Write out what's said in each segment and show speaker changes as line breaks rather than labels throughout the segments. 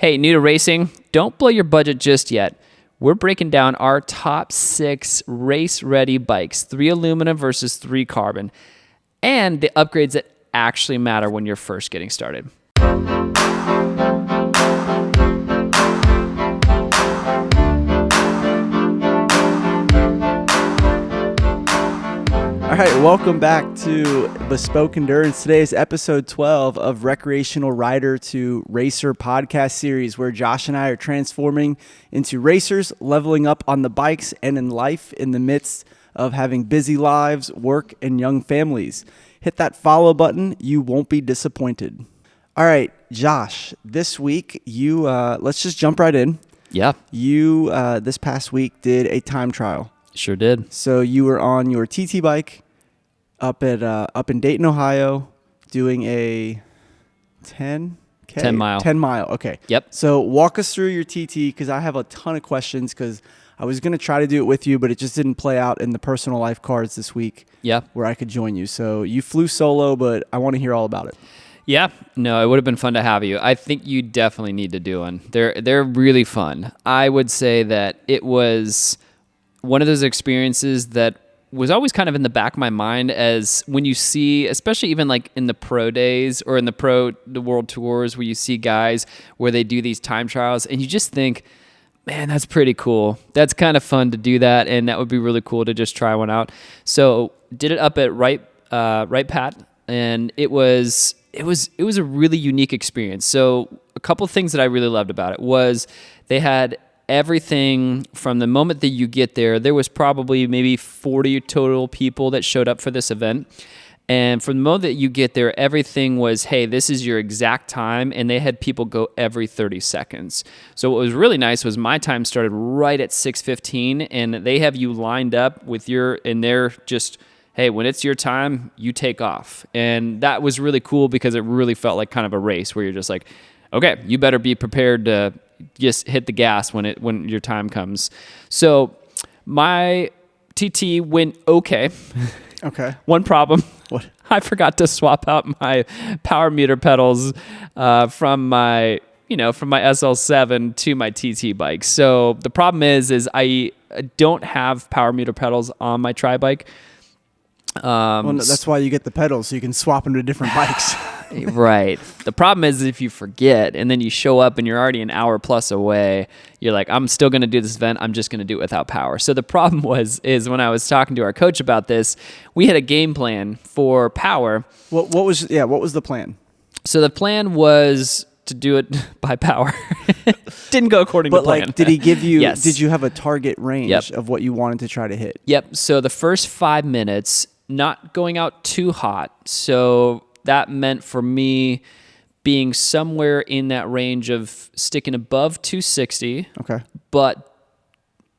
Hey, new to racing? Don't blow your budget just yet. We're breaking down our top 6 race-ready bikes, 3 aluminum versus 3 carbon, and the upgrades that actually matter when you're first getting started.
All right, welcome back to Bespoke Endurance. Today is episode 12 of Recreational Rider to Racer podcast series, where Josh and I are transforming into racers, leveling up on the bikes and in life in the midst of having busy lives, work, and young families. Hit that follow button. You won't be disappointed. All right, Josh, this week, let's just jump right in.
Yeah.
You, this past week, did a time trial.
Sure did.
So you were on your TT bike up in Dayton, Ohio, doing a 10
mile.
10 mile. Okay.
Yep.
So walk us through your TT, because I have a ton of questions, because I was going to try to do it with you, but it just didn't play out in the personal life cards this week.
Yeah.
Where I could join you. So you flew solo, but I want to hear all about it.
Yeah, no, it would have been fun to have you. I think you definitely need to do one. They're really fun. I would say that it was one of those experiences that was always kind of in the back of my mind, as when you see, especially even like in the pro days or in the world tours, where you see guys where they do these time trials and you just think, man, that's pretty cool. That's kind of fun to do that. And that would be really cool to just try one out. So did it up at Right Pat. And it was a really unique experience. So a couple of things that I really loved about it was they had everything from the moment that you get there. There was probably maybe 40 total people that showed up for this event. And from the moment that you get there, everything was, hey, this is your exact time. And they had people go every 30 seconds. So what was really nice was my time started right at 6:15, and they have you lined up with and they're just, hey, when it's your time, you take off. And that was really cool, because it really felt like kind of a race where you're just like, okay, you better be prepared to just hit the gas when your time comes. So my TT went okay.
Okay.
One problem.
What?
I forgot to swap out my power meter pedals from my SL7 to my TT bike. So the problem is I don't have power meter pedals on my tri bike.
Well, no, that's why you get the pedals, so you can swap them to different bikes.
Right. The problem is if you forget and then you show up and you're already an hour plus away, you're like, I'm still going to do this event. I'm just going to do it without power. So the problem is when I was talking to our coach about this, we had a game plan for power.
What was the plan?
So the plan was to do it by power. Didn't go according to plan.
But did he give you,
Yes.
Did you have a target range
Yep.
of what you wanted to try to hit?
Yep. So the first 5 minutes, not going out too hot. So that meant for me being somewhere in that range of sticking above 260,
Okay.
but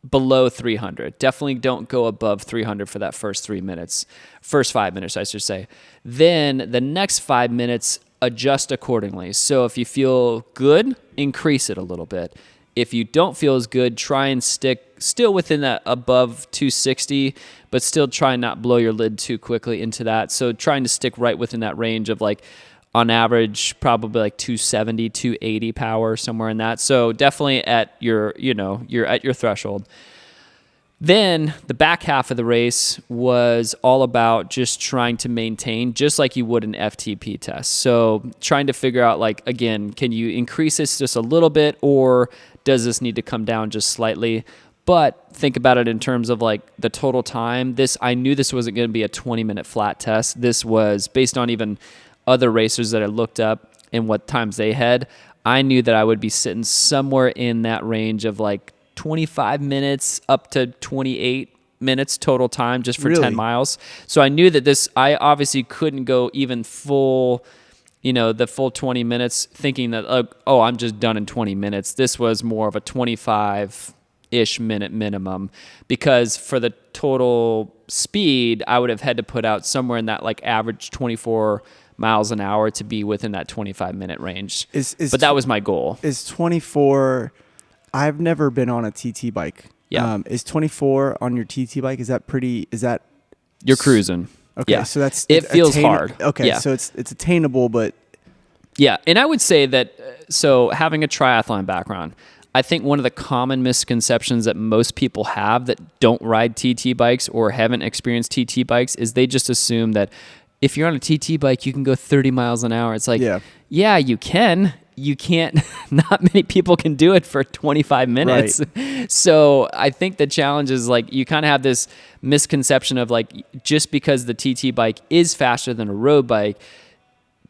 below 300. Definitely don't go above 300 for that first 5 minutes, I should say. Then the next 5 minutes, adjust accordingly. So if you feel good, increase it a little bit. If you don't feel as good, try and stick still within that above 260, but still try and not blow your lid too quickly into that. So trying to stick right within that range of on average, probably 270, 280 power, somewhere in that. So definitely at you're at your threshold. Then the back half of the race was all about just trying to maintain, just like you would an FTP test. So trying to figure out, again, can you increase this just a little bit, or does this need to come down just slightly? But think about it in terms of the total time. I knew this wasn't going to be a 20-minute flat test. This was based on even other racers that I looked up and what times they had. I knew that I would be sitting somewhere in that range of 25 minutes up to 28 minutes total time just for
Really?
10 miles. So I knew that I obviously couldn't go even full, the full 20 minutes thinking that, I'm just done in 20 minutes. This was more of a 25-ish minute minimum, because for the total speed, I would have had to put out somewhere in that average 24 miles an hour to be within that 25-minute range. But that was my goal.
Is 24... I've never been on a TT bike.
Yeah.
Is 24 on your TT bike? Is that
You're cruising.
Okay.
Yeah.
So
it feels hard.
Okay.
Yeah.
So it's attainable, but
Yeah, and I would say that, so having a triathlon background, I think one of the common misconceptions that most people have that don't ride TT bikes or haven't experienced TT bikes is they just assume that if you're on a TT bike, you can go 30 miles an hour. It's like, yeah, you can. You can't, not many people can do it for 25 minutes. Right. So I think the challenge is like, you kind of have this misconception of like, just because the TT bike is faster than a road bike,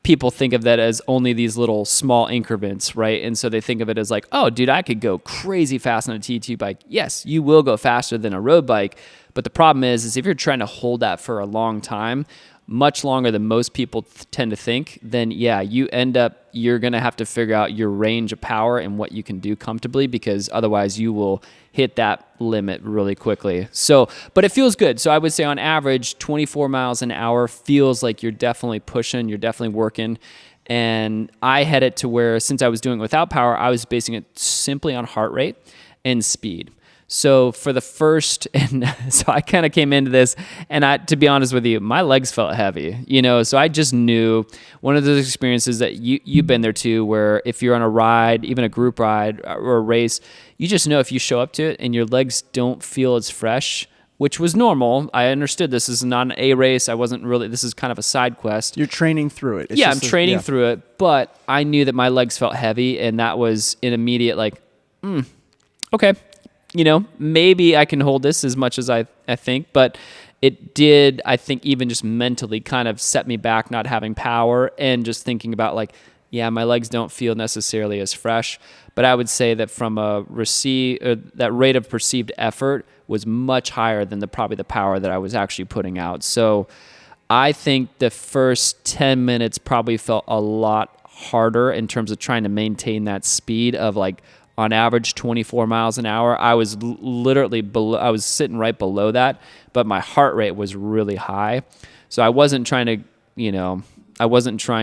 people think of that as only these little small increments, right? And so they think of it as like, oh, dude, I could go crazy fast on a TT bike. Yes, you will go faster than a road bike. But the problem is if you're trying to hold that for a long time, much longer than most people tend to think, then yeah, you're going to have to figure out your range of power and what you can do comfortably, because otherwise you will hit that limit really quickly. So, but it feels good. So I would say on average, 24 miles an hour feels like you're definitely pushing, you're definitely working. And I had it to where, since I was doing it without power, I was basing it simply on heart rate and speed. So for the first, and so I kind of came into this, and to be honest with you, my legs felt heavy, so I just knew one of those experiences that you've been there too, where if you're on a ride, even a group ride or a race, you just know if you show up to it and your legs don't feel as fresh, which was normal. I understood this is not an A race. This is kind of a side quest.
You're training through it.
I'm training through it, but I knew that my legs felt heavy, and that was an immediate like, okay. Maybe I can hold this as much as I think, but it did, I think, even just mentally kind of set me back, not having power and just thinking about like, yeah, my legs don't feel necessarily as fresh. But I would say that from that rate of perceived effort was much higher than probably the power that I was actually putting out. So I think the first 10 minutes probably felt a lot harder in terms of trying to maintain that speed of like, on average 24 miles an hour. I was literally I was sitting right below that, but my heart rate was really high. So I wasn't trying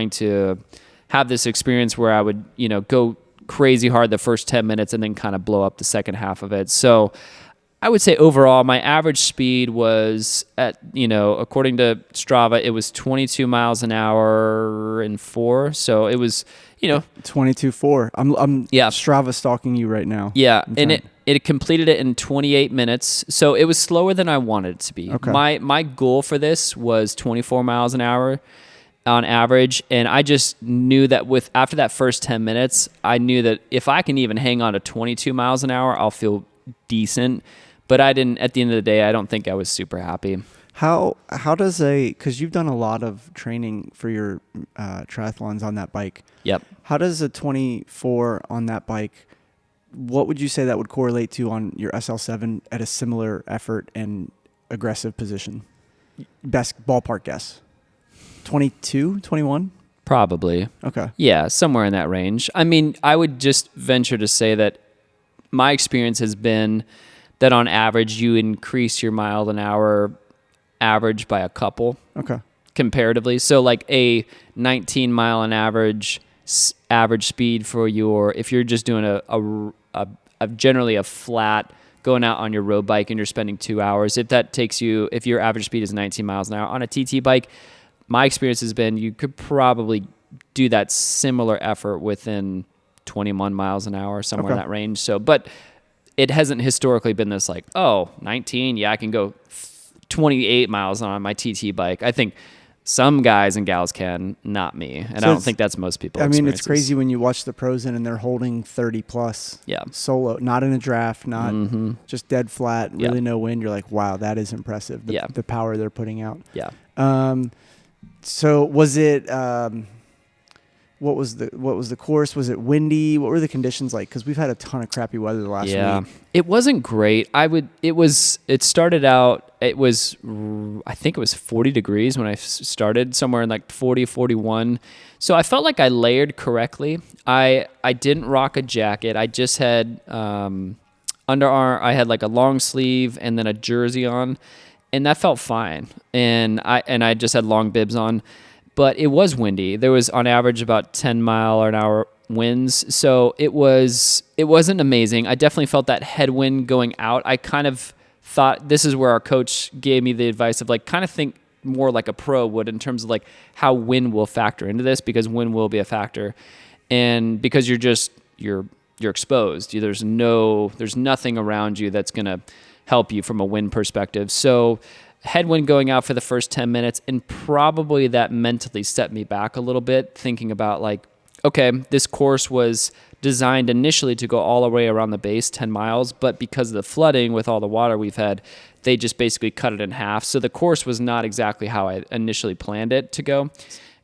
to have this experience where I would, go crazy hard the first 10 minutes and then kind of blow up the second half of it. So I would say overall, my average speed was at, according to Strava, it was 22 miles an hour and 4. So it was,
22.4. I'm Strava stalking you right now.
Yeah, and it completed it in 28 minutes. So it was slower than I wanted it to be.
Okay.
My goal for this was 24 miles an hour on average, and I just knew that after that first 10 minutes, I knew that if I can even hang on to 22 miles an hour, I'll feel decent. But at the end of the day, I don't think I was super happy.
How does because you've done a lot of training for your triathlons on that bike.
Yep.
How does a 24 on that bike, what would you say that would correlate to on your SL7 at a similar effort and aggressive position? Best ballpark guess. 22, 21?
Probably.
Okay.
Yeah, somewhere in that range. I mean, I would just venture to say that my experience has been that on average, you increase your mile an hour average by a couple.
Okay.
Comparatively. So like a 19 mile an average speed for if you're just doing a generally a flat going out on your road bike and you're spending 2 hours, if your average speed is 19 miles an hour on a TT bike, my experience has been you could probably do that similar effort within 21 miles an hour, somewhere in that range. So, but it hasn't historically been this like, 19, yeah, I can go 28 miles on my TT bike. I think some guys and gals can, not me. And I don't think that's most people.
I mean, it's crazy when you watch the pros and they're holding 30 plus solo, not in a draft, not just dead flat, really no wind. You're like, wow, that is impressive. The power they're putting out.
Yeah.
So was it, what was the course? Was it windy? What were the conditions like? Because we've had a ton of crappy weather the last week.
It wasn't great. It started out, I think it was 40 degrees when I started, somewhere in like 40, 41. So I felt like I layered correctly. I didn't rock a jacket. I just had I had like a long sleeve and then a jersey on, and that felt fine. And I just had long bibs on. But it was windy. There was on average about 10 mile an hour winds. So it wasn't amazing. I definitely felt that headwind going out. I kind of thought this is where our coach gave me the advice of like kind of think more like a pro would in terms of like how wind will factor into this, because wind will be a factor, and because you're exposed. There's nothing around you that's gonna help you from a wind perspective. So headwind going out for the first 10 minutes, and probably that mentally set me back a little bit, thinking about like, okay, this course was designed initially to go all the way around the base, 10 miles, but because of the flooding with all the water we've had, they just basically cut it in half. So the course was not exactly how I initially planned it to go.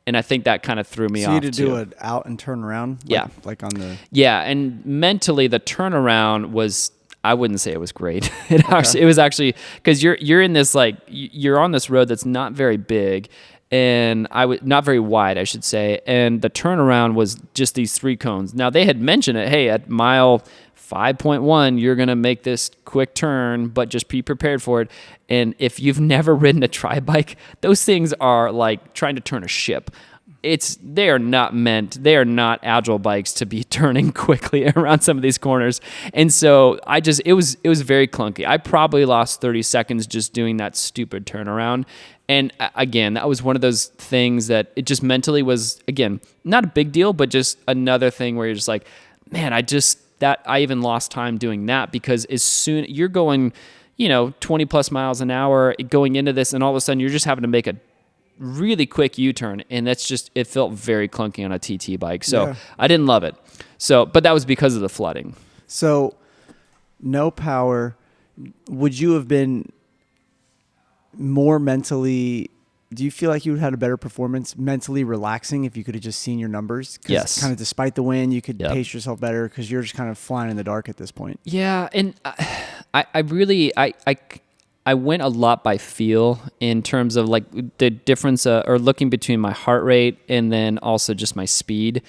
And I think that kind of threw me off.
So you had to
too.
do it out and turn around? Like on the...
Yeah, and mentally the turnaround was, I wouldn't say it was great. It was actually, because you're in this, like, you're on this road that's not very big, and not very wide, I should say. And the turnaround was just these 3 cones. Now they had mentioned it. Hey, at mile 5.1, you're going to make this quick turn, but just be prepared for it. And if you've never ridden a tri bike, those things are like trying to turn a ship. They are not agile bikes to be turning quickly around some of these corners. And so it was very clunky. I probably lost 30 seconds just doing that stupid turnaround. And again, that was one of those things that it just mentally was, again, not a big deal, but just another thing where you're just like, man, I even lost time doing that, because as soon you're going, 20 plus miles an hour going into this, and all of a sudden you're just having to make a really quick U-turn, and it felt very clunky on a TT bike. So I didn't love it. So, but that was because of the flooding.
So no power. Would you have been more mentally, do you feel like you would have had a better performance mentally relaxing if you could have just seen your numbers?
Yes.
Kind of despite the wind, you could pace yourself better because you're just kind of flying in the dark at this point.
Yeah. And I went a lot by feel in terms of like the difference or looking between my heart rate and then also just my speed.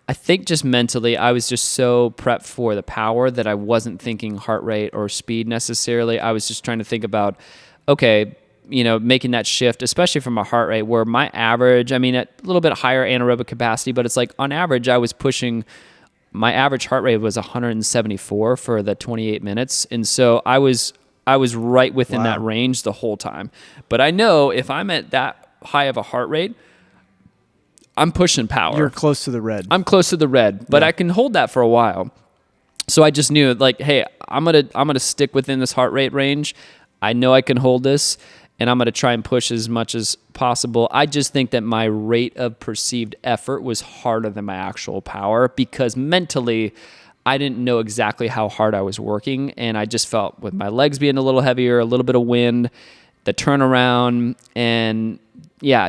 I think just mentally, I was just so prepped for the power that I wasn't thinking heart rate or speed necessarily. I was just trying to think about, okay, making that shift, especially from a heart rate where my average, at a little bit higher anaerobic capacity, but it's like on average, my average heart rate was 174 for the 28 minutes. And so I was right within that range the whole time. But I know if I'm at that high of a heart rate, I'm pushing power.
You're close to the red.
I'm close to the red, but I can hold that for a while. So I just knew, like, hey, I'm gonna stick within this heart rate range. I know I can hold this, and I'm gonna try and push as much as possible. I just think that my rate of perceived effort was harder than my actual power, because mentally I didn't know exactly how hard I was working, and I just felt with my legs being a little heavier, a little bit of wind, the turnaround, and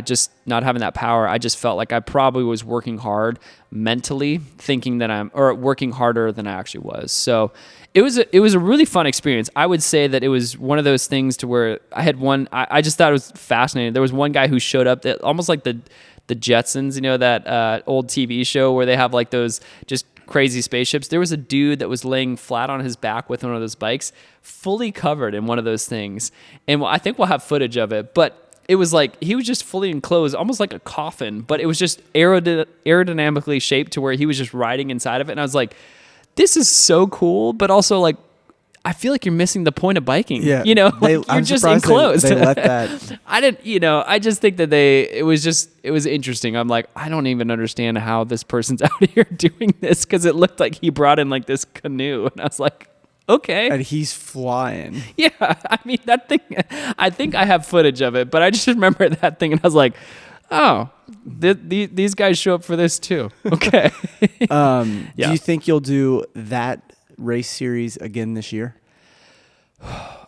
just not having that power, I just felt like I probably was working hard mentally, thinking that working harder than I actually was. So it was a really fun experience. I would say that it was one of those things to where I had I just thought it was fascinating. There was one guy who showed up that almost like the Jetsons, that old TV show where they have like those just crazy spaceships. There was a dude that was laying flat on his back with one of those bikes, fully covered in one of those things. And I think we'll have footage of it, but it was like he was just fully enclosed, almost like a coffin, but it was just aerodynamically shaped to where he was just riding inside of it. And I was like, this is so cool, but also like, I feel like you're missing the point of biking. Yeah. You're just enclosed.
They let that.
I just think that it was interesting. I'm like, I don't even understand how this person's out here doing this, because it looked like he brought in like this canoe. And I was like, okay.
And he's flying.
Yeah. That thing, I think I have footage of it, but I just remember that thing and I was like, oh, these guys show up for this too. Okay.
Do you think you'll do that race series again this year?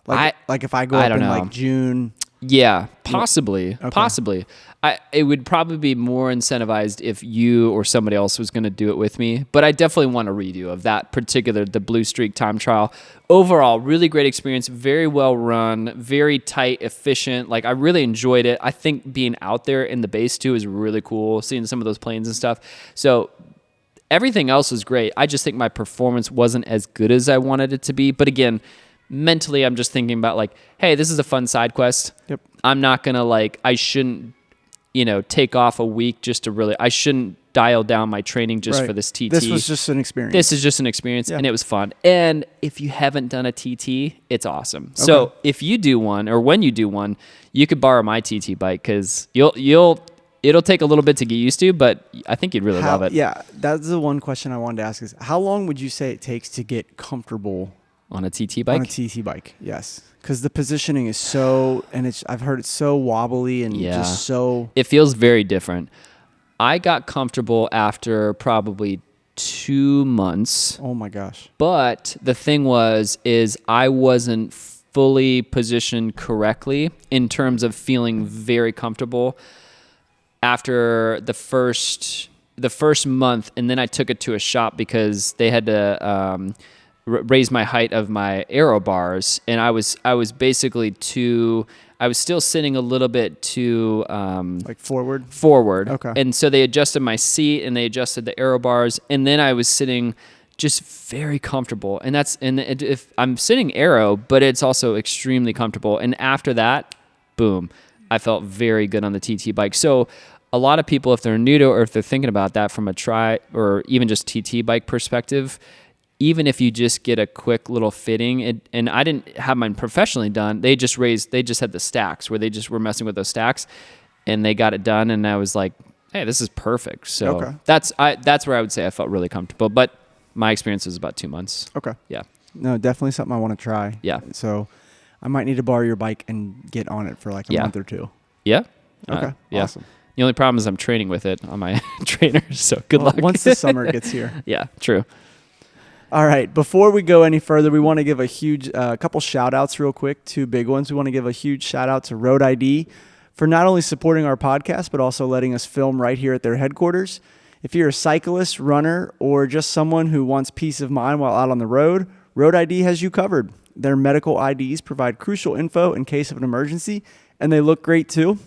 Like if I go up in like June.
Yeah, possibly. Okay. Possibly. It would probably be more incentivized if you or somebody else was going to do it with me. But I definitely want a redo of that the Blue Streak time trial. Overall, really great experience, very well run, very tight, efficient. Like, I really enjoyed it. I think being out there in the base too is really cool, seeing some of those planes and stuff. So everything else was great. I just think my performance wasn't as good as I wanted it to be. But again, mentally, I'm just thinking about like, hey, this is a fun side quest.
Yep.
I'm not going to I shouldn't take off a week just to really, I shouldn't dial down my training just
Right.
for this TT.
This was just an experience.
This is just an experience,
Yeah.
and it was fun. And if you haven't done a TT, it's awesome. So if you do one, or when you do one, you could borrow my TT bike, because it'll take a little bit to get used to, but I think you'd really love it.
Yeah, that's the one question I wanted to ask is, how long would you say it takes to get comfortable
On a TT bike?
on a TT bike? Yes. Because the positioning is I've heard it's so wobbly and just so.
It feels very different. I got comfortable after probably 2 months,
Oh my gosh.
but the thing is I wasn't fully positioned correctly in terms of feeling very comfortable after the first month, and then I took it to a shop because they had to raise my height of my aero bars, and I was basically I was still sitting a little bit too
Like forward?
forward.
Okay.
And so they adjusted my seat and they adjusted the aero bars, and then I was sitting just very comfortable. And if I'm sitting aero, but it's also extremely comfortable. And after that, boom, I felt very good on the TT bike. So a lot of people, if they're new to it, or if they're thinking about that from a tri or even just TT bike perspective, even if you just get a quick little fitting, and I didn't have mine professionally done. They just had the stacks where they just were messing with those stacks, and they got it done. And I was like, hey, this is perfect. So that's where I would say I felt really comfortable. But my experience was about 2 months.
Okay.
Yeah.
No, definitely something I want to try.
Yeah.
So I might need to borrow your bike and get on it for like a month or two.
Yeah.
Okay.
Yeah.
Awesome.
The only problem is I'm training with it on my trainer. So good luck.
Once the summer gets here.
Yeah, true.
All right. Before we go any further, we want to give a huge couple shout outs real quick. 2 big ones. We want to give a huge shout out to Road ID for not only supporting our podcast, but also letting us film right here at their headquarters. If you're a cyclist, runner, or just someone who wants peace of mind while out on the road, Road ID has you covered. Their medical IDs provide crucial info in case of an emergency, and they look great too.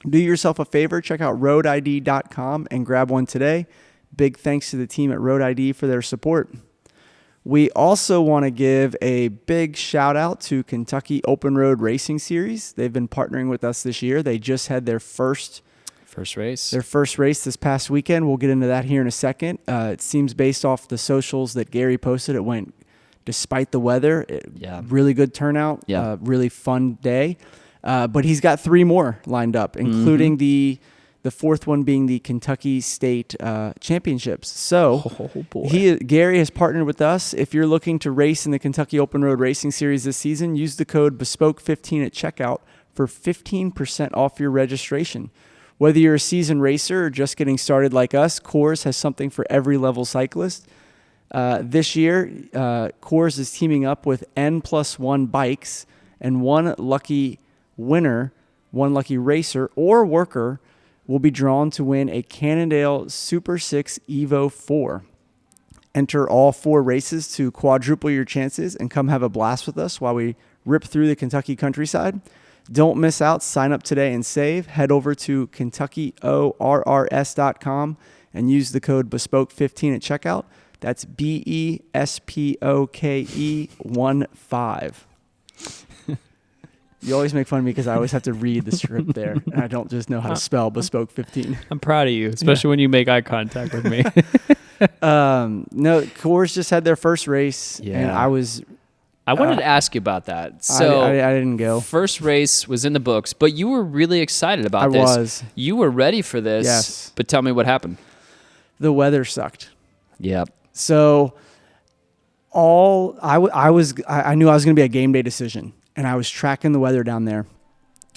Do yourself a favor, check out roadid.com and grab one today. Big thanks to the team at Road ID for their support. We also want to give a big shout out to Kentucky Open Road Racing Series. They've been partnering with us this year. They just had their first
race.
Their first race this past weekend. We'll get into that here in a second. It seems based off the socials that Gary posted, it went despite the weather. Really good turnout.
Yeah.
Really fun day. But he's got 3 more lined up, including the fourth one being the Kentucky State Championships. So Gary has partnered with us. If you're looking to race in the Kentucky Open Road Racing Series this season, use the code BESPOKE15 at checkout for 15% off your registration. Whether you're a seasoned racer or just getting started like us, Coors has something for every level cyclist. This year, Coors is teaming up with N+1 Bikes, and one lucky winner, one lucky racer or worker will be drawn to win a Cannondale Super 6 Evo 4. Enter all 4 races to quadruple your chances and come have a blast with us while we rip through the Kentucky countryside. Don't miss out. Sign up today and save. Head over to KentuckyORRS.com and use the code BESPOKE15 at checkout. That's BESPOKE15. You always make fun of me because I always have to read the script there, and I don't just know how to spell Bespoke 15.
I'm proud of you, especially when you make eye contact with me.
No, Coors just had their first race, and I
wanted to ask you about that. So
I didn't go.
First race was in the books, but you were really excited about this.
I was.
You were ready for this.
Yes.
But tell me what happened.
The weather sucked.
Yep.
So I knew I was going to be a game day decision, and I was tracking the weather down there.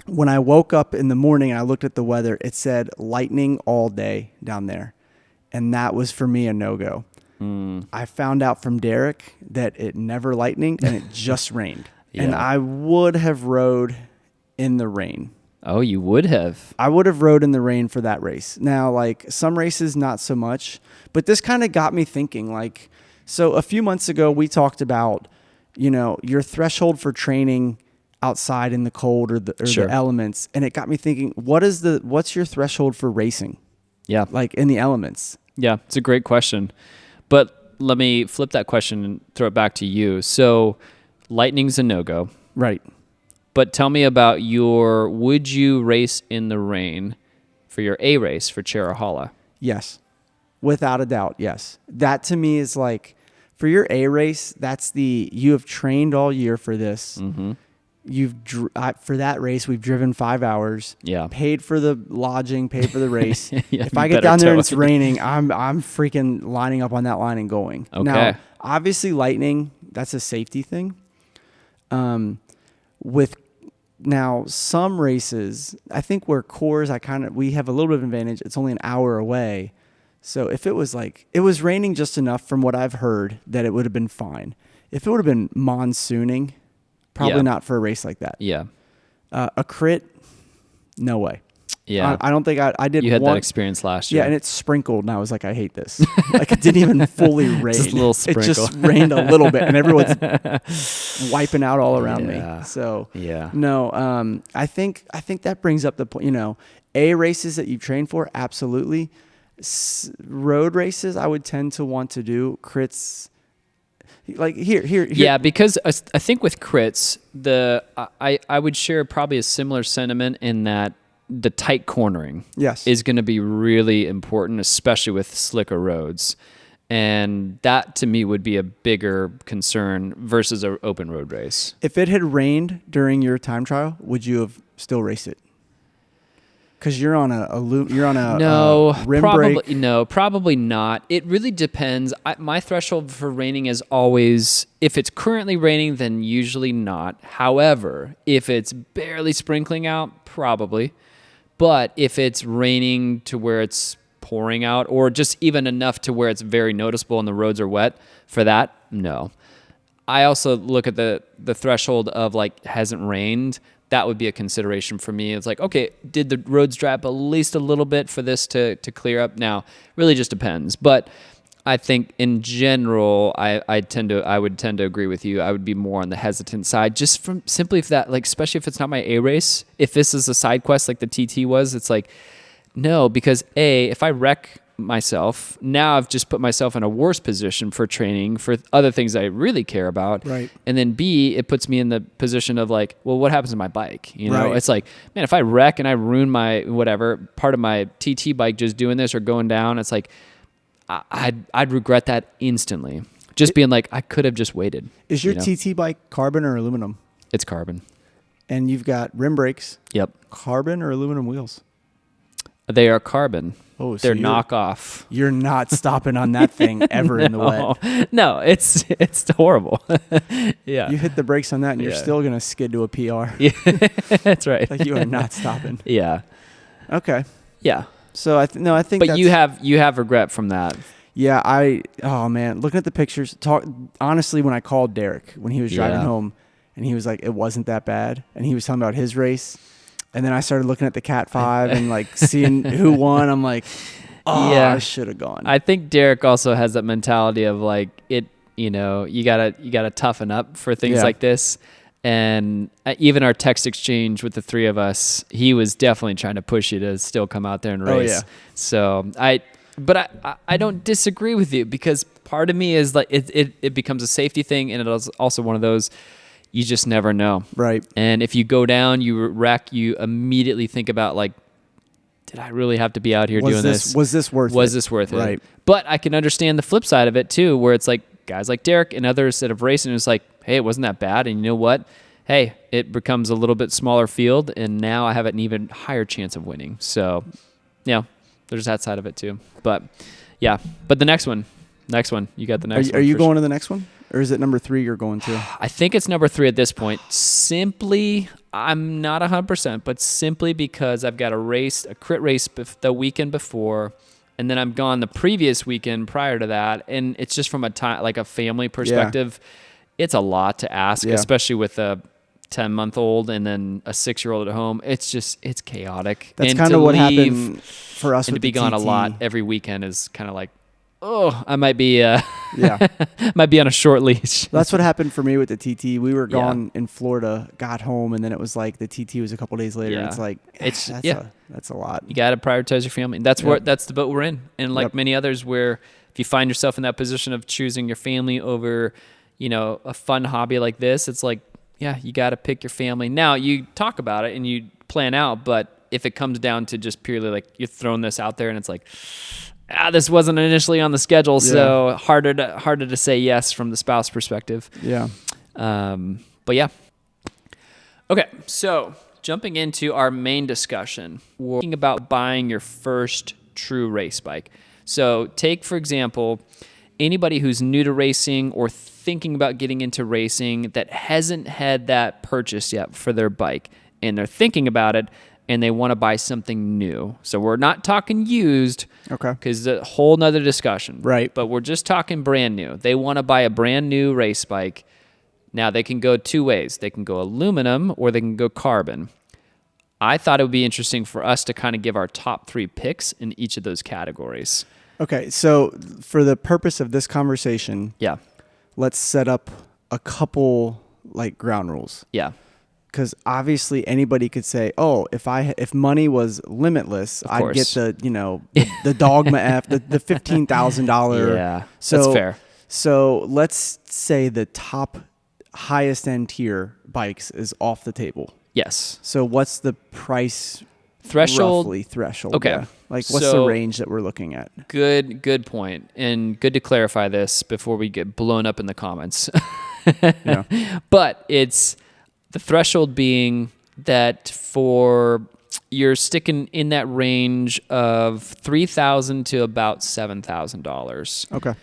When I woke up in the morning and I looked at the weather, it said lightning all day down there, and that was for me a no-go. I found out from Derek that it never lightning and it just rained. Yeah. And I would have rode in the rain.
Oh, you would have?
I would have rode in the rain for that race. Now, like some races, not so much, but this kind of got me thinking, like, so a few months ago we talked about, your threshold for training outside in the cold or the elements. And it got me thinking, what's your threshold for racing?
Yeah.
Like in the elements.
Yeah, it's a great question. But let me flip that question and throw it back to you. So lightning's a no-go.
Right.
But tell me about would you race in the rain for your A race for Cherahala.
Yes. Without a doubt, yes. That to me is like, for your A race, you have trained all year for this.
Mm-hmm.
For that race, we've driven 5 hours.
Yeah.
Paid for the lodging, paid for the race.
Yeah,
if I get down there and it's raining, I'm freaking lining up on that line and going.
Okay.
Now, obviously, lightning, that's a safety thing. With now some races, I think where Coors, we have a little bit of advantage. It's only an hour away. So if it was raining just enough from what I've heard that it would have been fine. If it would have been monsooning, probably not for a race like that.
Yeah.
A crit, no way.
Yeah.
I don't think I did.
You had that experience last year.
Yeah, and it sprinkled, and I was like, I hate this. Like, it didn't even fully rain.
Just a little sprinkle.
It just rained a little bit, and everyone's wiping out all around me. So no, I think that brings up the point. A races that you've trained for, absolutely. Road races, I would tend to want to do crits. Like here.
Yeah, because I think with crits, I would share probably a similar sentiment in that the tight cornering is going to be really important, especially with slicker roads. And that to me would be a bigger concern versus an open road race. If
it had rained during your time trial, would you have still raced it? Because you're on a rim brake.
No, probably not. It really depends. My threshold for raining is always, if it's currently raining, then usually not. However, if it's barely sprinkling out, probably. But if it's raining to where it's pouring out, or just even enough to where it's very noticeable and the roads are wet, for that, no. I also look at the threshold of like, hasn't rained. That would be a consideration for me. It's like, okay, did the roads dry up at least a little bit for this to clear up? Now, really just depends. But I think in general, I would tend to agree with you. I would be more on the hesitant side, just from simply if that, like, especially if it's not my A race. If this is a side quest like the TT was, it's like, no, because if I wreck myself, now I've just put myself in a worse position for training for other things I really care about.
Right.
And then B, it puts me in the position of like, well, what happens to my bike?
Right.
It's like, man, if I wreck and I ruin my whatever part of my TT bike just doing this or going down, it's like, I'd regret that instantly. Just being like, I could have just waited.
Is your TT bike carbon or aluminum?
It's carbon.
And you've got rim brakes.
Yep.
Carbon or aluminum wheels?
They are carbon.
Oh, so
they're knockoff.
You're not stopping on that thing ever in the wet.
No, it's horrible. Yeah.
You hit the brakes on that and you're still going to skid to a PR.
Yeah, that's right.
Like, you are not stopping.
Yeah.
Okay.
Yeah.
So I think
But you have regret from that.
Yeah, oh man, looking at the pictures, honestly, when I called Derek when he was driving home and he was like, it wasn't that bad, and he was talking about his race, and then I started looking at the Cat 5 and like seeing who won. I'm like, I should have gone.
I think Derek also has that mentality of like, you gotta toughen up for things like this. And even our text exchange with the three of us, he was definitely trying to push you to still come out there and race.
Oh, yeah.
So I don't disagree with you, because part of me is like, it becomes a safety thing, and it is also one of those, you just never know.
Right.
And if you go down, you wreck, you immediately think about like, did I really have to be out here doing this?
Was this worth it?
Was this worth it?
Right.
But I can understand the flip side of it too, where it's like guys like Derek and others that have raced, and it's like, hey, it wasn't that bad. And you know what? Hey, it becomes a little bit smaller field, and now I have an even higher chance of winning. So, there's that side of it too. But, but the next one, you got the next one.
Are you going to the next one? Or is it number 3 you're going to?
I think it's number 3 at this point. Simply, I'm not 100%, but simply because I've got a crit race the weekend before, and then I'm gone the previous weekend prior to that, and it's just from a family perspective, it's a lot to ask, especially with a 10-month-old and then a 6-year-old at home. It's chaotic.
That's kind of what happened for us.
And
with
to be
the
gone a
TT.
lot every weekend is kind of like, I might be might be on a short leash.
That's what happened for me with the TT. We were gone in Florida, got home, and then it was like the TT was a couple days later.
Yeah.
It's like that's a lot.
You got to prioritize your family. That's the boat we're in. And like many others, where if you find yourself in that position of choosing your family over, a fun hobby like this, it's like, you got to pick your family. Now you talk about it and you plan out, but if it comes down to just purely like you're throwing this out there and it's like, this wasn't initially on the schedule, so harder to say yes from the spouse perspective.
Yeah.
But yeah. Okay, so jumping into our main discussion, we're talking about buying your first true race bike. So take, for example, anybody who's new to racing or thinking about getting into racing that hasn't had that purchase yet for their bike, and they're thinking about it, and they want to buy something new. So we're not talking used,
Okay.
because it's a whole nother discussion.
Right.
But we're just talking brand new. They want to buy a brand new race bike. Now, they can go two ways. They can go aluminum or they can go carbon. I thought it would be interesting for us to kind of give our top 3 picks in each of those categories.
Okay. So for the purpose of this conversation,
Yeah.
let's set up a couple like ground rules.
Yeah.
Because obviously anybody could say, "Oh, if money was limitless, I'd get the Dogma F, the $15,000."
Yeah,
so,
that's fair.
So let's say the top highest end tier bikes is off the table.
Yes.
So what's the price
Threshold.
roughly threshold?
Okay.
Yeah. Like what's the
So-
range that we're looking at?
Good point. And good to clarify this before we get blown up in the comments.
Yeah.
But it's the threshold being that for you're sticking in that range of $3,000 to about $7,000.
Okay.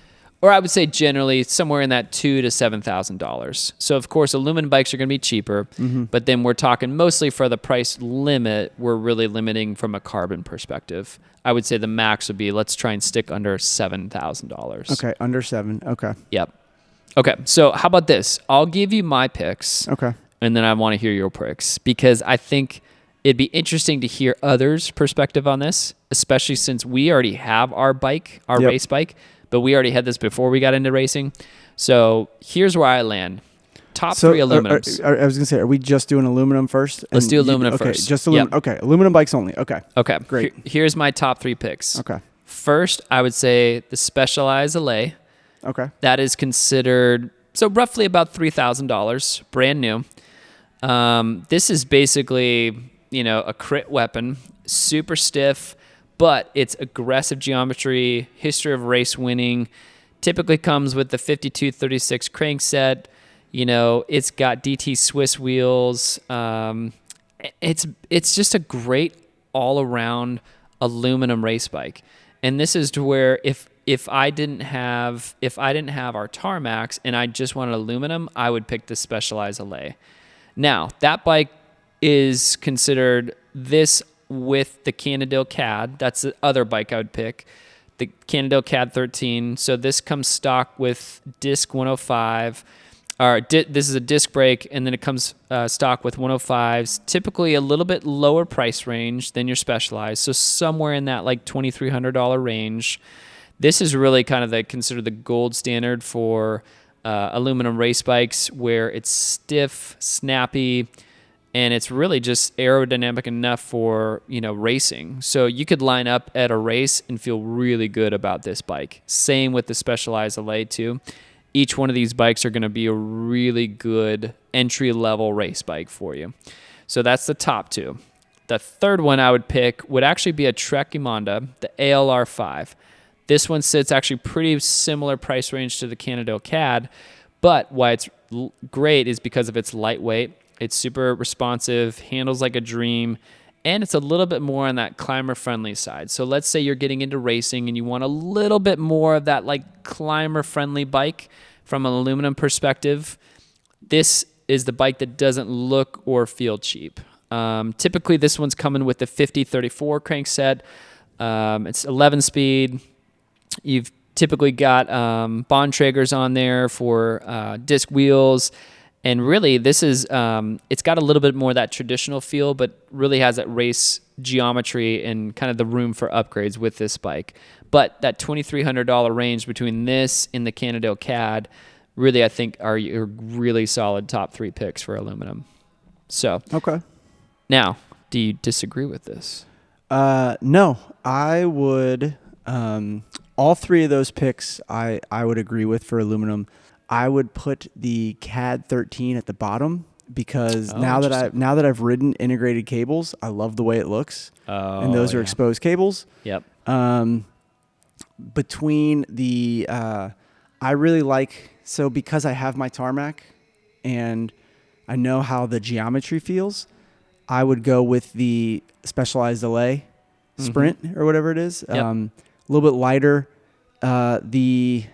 Or I would say generally somewhere in that $2,000 to $7,000. So of course aluminum bikes are going to be cheaper, but then we're talking mostly for the price limit. We're really limiting from a carbon perspective. I would say the max would be let's try and stick under $7,000.
Okay. Under 7. Okay.
Yep. Okay. So how about this? I'll give you my picks,
Okay.
and then I want to hear your picks because I think it'd be interesting to hear others' perspective on this, especially since we already have our bike, our
Yep.
race bike. But we already had this before we got into racing. So here's where I land. Top 3 aluminums.
I was going to say, are we just doing aluminum first?
Let's do aluminum
okay,
first.
Just aluminum.
Yep.
Okay. Aluminum bikes only. Okay.
Okay.
Great.
Here's my top 3 picks.
Okay.
First, I would say the Specialized LA.
Okay.
That is considered, so roughly about $3,000, brand new. This is basically, a crit weapon, super stiff, but it's aggressive geometry, history of race winning, typically comes with the 5236 crankset. It's got DT Swiss wheels. It's just a great all-around aluminum race bike. And this is to where if I didn't have our Tarmacs and I just wanted aluminum, I would pick the Specialized LA. Now, that bike is considered this with the Cannondale CAD. That's the other bike I would pick, the Cannondale CAD 13. So this comes stock with disc 105. This is a disc brake, and then it comes stock with 105s, typically a little bit lower price range than your Specialized, so somewhere in that like $2,300 range. This is really kind of considered the gold standard for aluminum race bikes, where it's stiff, snappy, and it's really just aerodynamic enough for racing. So you could line up at a race and feel really good about this bike. Same with the Specialized LA too. Each one of these bikes are going to be a really good entry-level race bike for you. So that's the top 2. The third one I would pick would actually be a Trek Emonda, the ALR 5. This one sits actually pretty similar price range to the Cannondale CAD, but why it's great is because of its lightweight. It's super responsive, handles like a dream, and it's a little bit more on that climber-friendly side. So let's say you're getting into racing and you want a little bit more of that like climber-friendly bike from an aluminum perspective. This is the bike that doesn't look or feel cheap. Typically, this one's coming with the 5034 crankset. It's 11-speed. You've typically got Bontrager's on there for disc wheels. And really, this is, it's got a little bit more of that traditional feel, but really has that race geometry and kind of the room for upgrades with this bike. But that $2,300 range between this and the Cannondale CAD, really, I think, are your really solid top 3 picks for aluminum. So,
Okay.
now, do you disagree with this?
No, I would. All 3 of those picks, I would agree with for aluminum. I would put the CAD 13 at the bottom because
Oh,
now
interesting.
that I've ridden integrated cables, I love the way it looks.
Oh,
And those are
yeah.
exposed cables.
Yep.
Between the I really like, so because I have my tarmac and I know how the geometry feels, I would go with the Specialized delay Sprint or whatever it is.
Yep.
A little bit lighter. The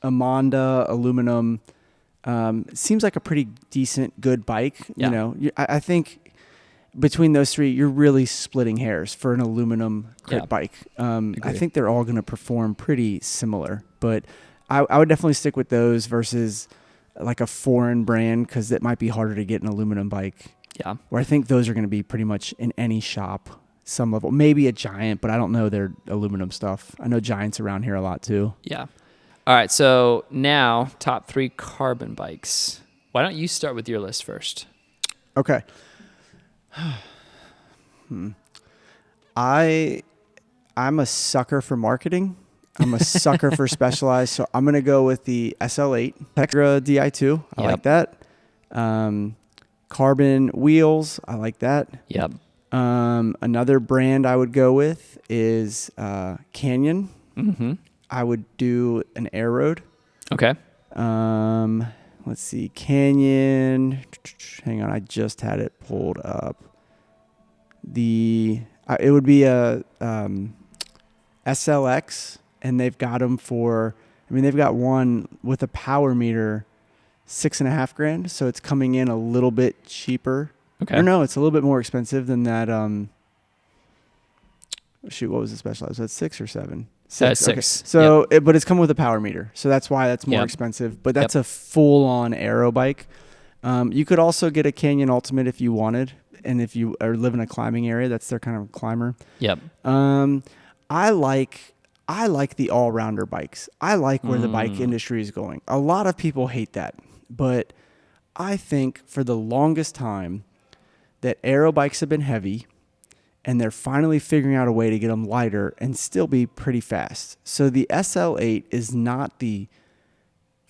Amonda aluminum seems like a pretty decent, good bike.
Yeah.
You know, I think between those three, you're really splitting hairs for an aluminum crit
Yeah.
bike. I
Agree.
think they're all going to perform pretty similar, but I would definitely stick with those versus like a foreign brand because it might be harder to get an aluminum bike.
Yeah.
Where I think those are going to be pretty much in any shop, some level. Maybe a Giant, but I don't know their aluminum stuff. I know Giant's around here a lot too.
Yeah. All right. So now, top 3 carbon bikes. Why don't you start with your list first?
Okay. I'm a sucker for marketing. I'm a sucker for Specialized, so I'm gonna go with the SL8 Tegra Di2. I like that. Carbon wheels. I like that.
Yep.
Another brand I would go with is Canyon.
Mm-hmm.
I would do an Air Road.
Okay.
Let's see, Canyon. Hang on, I just had it pulled up. It would be a SLX, and they've got them for. I mean, they've got one with a power meter, $6,500. So it's coming in a little bit cheaper.
Okay.
Or no, it's a little bit more expensive than that. Shoot, what was the Specialized? Was that 6 or 7? 6. Okay.
6.
So, but it's coming with a power meter, so that's why that's more
Yep.
expensive. But that's a full-on aero bike. You could also get a Canyon Ultimate if you wanted, and if you are live in a climbing area, that's their kind of climber.
Yep.
I like the all-rounder bikes. I like where the bike industry is going. A lot of people hate that, but I think for the longest time that aero bikes have been heavy, and they're finally figuring out a way to get them lighter and still be pretty fast. So the SL8 is not the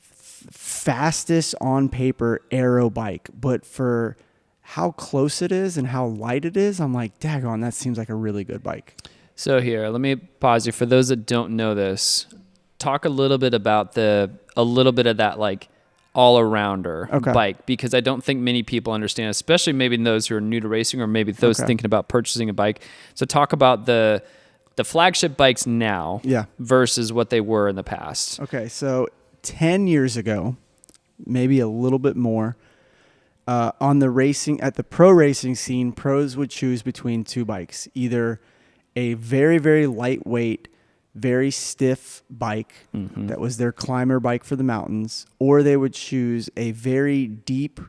fastest on paper aero bike, but for how close it is and how light it is, I'm like, daggone, that seems like a really good bike.
So here, let me pause you. For those that don't know this, talk a little bit about a little bit of that like all-arounder bike, because I don't think many people understand, especially maybe those who are new to racing or maybe those thinking about purchasing a bike. So talk about the flagship bikes now versus what they were in the past.
Okay, so 10 years ago, maybe a little bit more, at the pro racing scene, pros would choose between 2 bikes, either a very, very lightweight, very stiff bike that was their climber bike for the mountains, or they would choose a very deep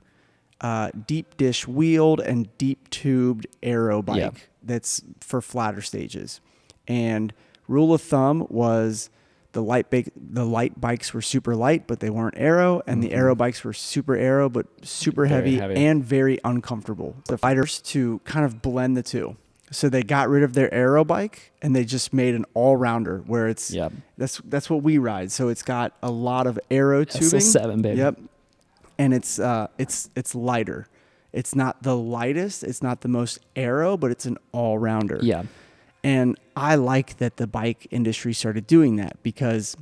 dish wheeled and deep tubed aero bike that's for flatter stages. And rule of thumb was the light bikes were super light, but they weren't aero, and the aero bikes were super aero, but super heavy and very uncomfortable. The fighters to kind of blend the two. So they got rid of their aero bike and they just made an all-rounder where it's that's what we ride. So it's got a lot of aero tubing.
SL7, baby.
Yep. And it's lighter. It's not the lightest, it's not the most aero, but it's an all-rounder.
Yeah.
And I like that the bike industry started doing that, because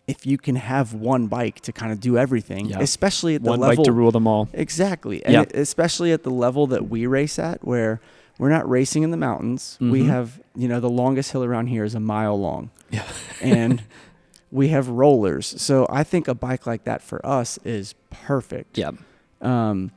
if you can have one bike to kind of do everything, especially at the
one
level
bike to rule them all.
Exactly. And especially at the level that we race at, where we're not racing in the mountains. We have, the longest hill around here is a mile long. Yeah. And we have rollers. So I think a bike like that for us is perfect.
Yeah.
And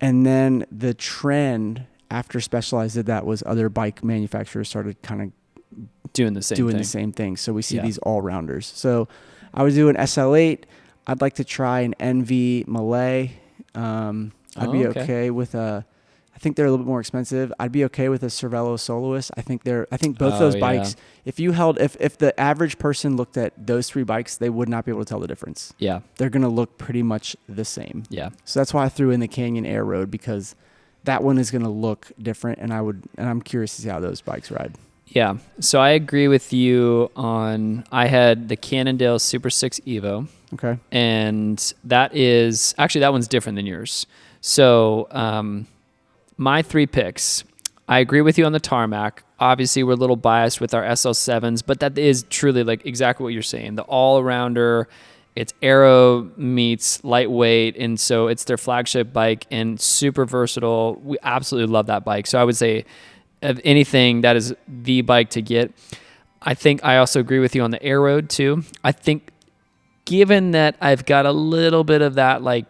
then the trend after Specialized did that was other bike manufacturers started kind of
doing the same thing.
So we see these all-rounders. So I would do an SL8. I'd like to try an NV Malay. I'd be okay with I think they're a little bit more expensive. I'd be okay with a Cervelo Soloist. I think both those bikes, if the average person looked at those 3 bikes, they would not be able to tell the difference.
Yeah.
They're going to look pretty much the same.
Yeah.
So that's why I threw in the Canyon Air Road, because that one is going to look different, and I'm curious to see how those bikes ride.
Yeah. So I agree with you I had the Cannondale Super 6 Evo.
Okay.
And that one's different than yours. So my 3 picks, I agree with you on the Tarmac. Obviously, we're a little biased with our SL7s, but that is truly like exactly what you're saying. The all-arounder, it's aero meets lightweight, and so it's their flagship bike and super versatile. We absolutely love that bike. So I would say, of anything, that is the bike to get. I think I also agree with you on the Air Road too. I think given that I've got a little bit of that like